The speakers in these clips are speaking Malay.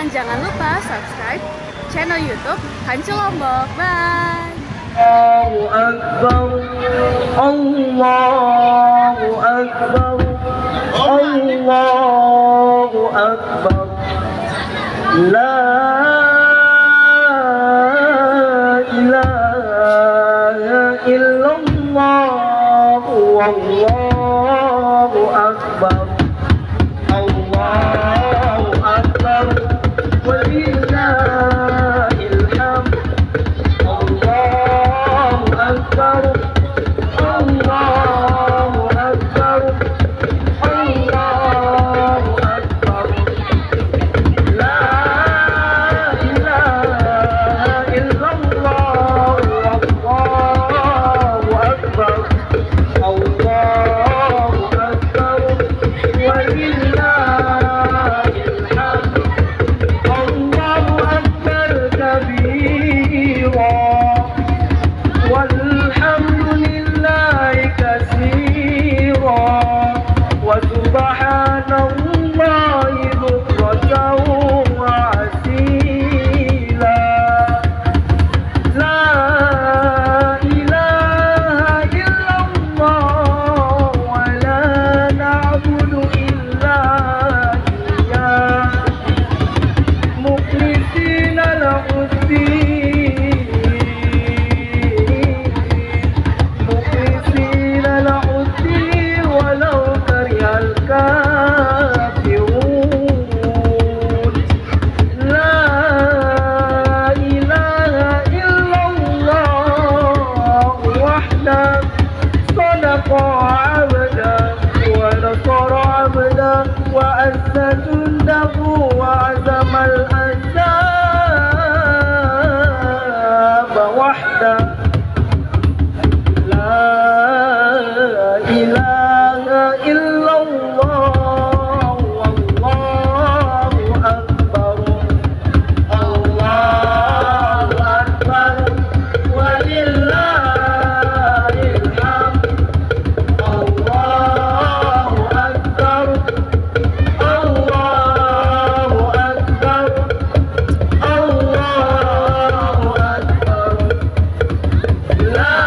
Jangan lupa subscribe channel YouTube Hancu Lombok. Bye. Allahu Akbar, Allahu Akbar, Allahu Akbar. La ilaha illallah, wallahu akbar. Allahu akbar. Walillahil hamd. Allahu akbar. Allahu akbar. Allahu akbar. La ilaha illallah. Wallahu akbar. Allahu akbar. Walillahil hamd. Allahu akbar kabira. Walhamdulillahi katsira. Wa subhanallahi bukratan wa asila. La ilaha illallah wa la na'budu illa iyyah. مخلصين له الدين، مخلصين له الدين ولو كره الكافرون. لا إله إلا الله وحده صدق عبده ونصر عبده وعز جنده وعزم الأحزاب وحده. لا إله إلا الله والله أكبر. الله أكبر ولله الحمد. الله أكبر. الله أكبر. الله أكبر. لا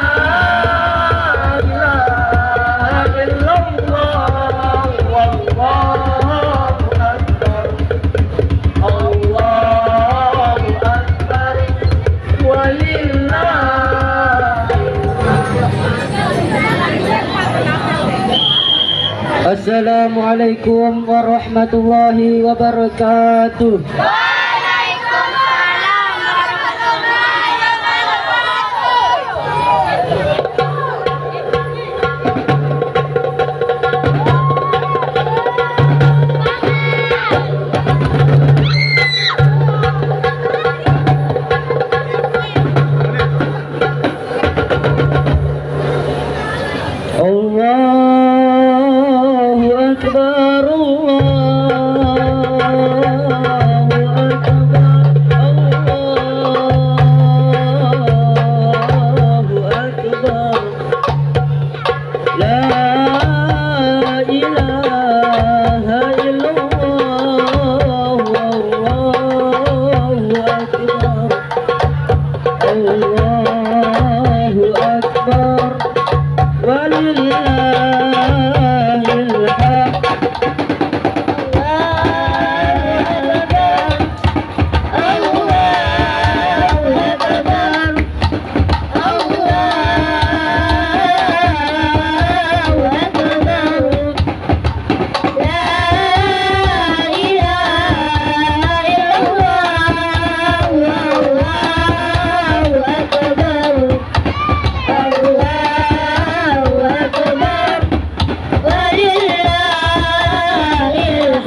إله إلا الله والله أكبر. الله أكبر ولله. Assalamualaikum warahmatullahi wabarakatuh. Waalaikumsalam warahmatullahi Allahu Akbar, Allahu Akbar, Allahu Akbar. La ilaha illallah, Allahu Akbar. Allahu Akbar. Walillahil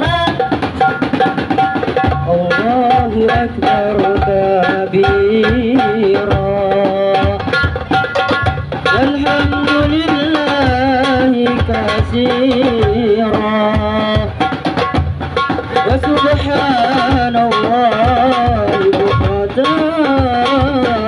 hamd. Allahu akbar kabira. Walhamdulillahi katsira. Wa subhanallahi bukratan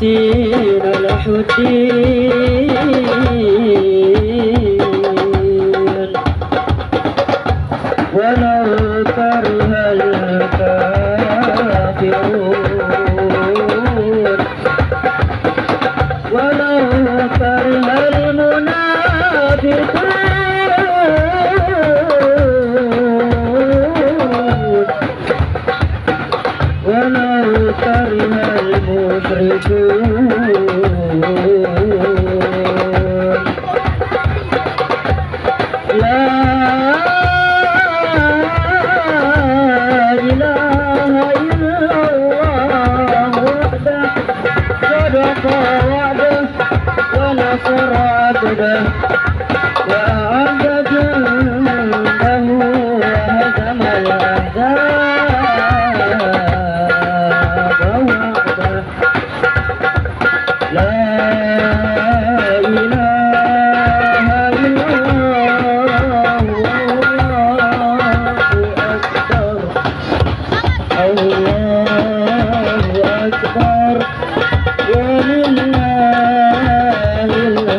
الدين له الدين ولو كره الكافرون ولو كره المنافقون ولو كره المشركون لا إله إلا الله وحده صدق وعده ونصر عبده وأعد جنده وهزم الأحزاب وحده لا إله إلا الله الله أكبر ولله الحمد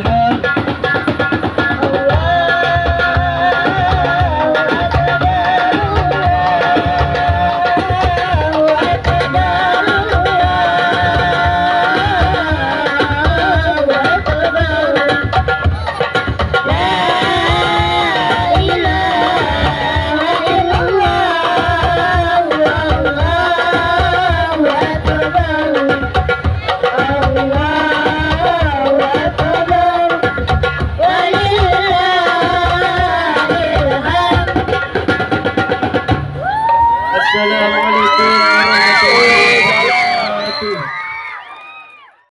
Assalamualaikum warahmatullahi wabarakatuh.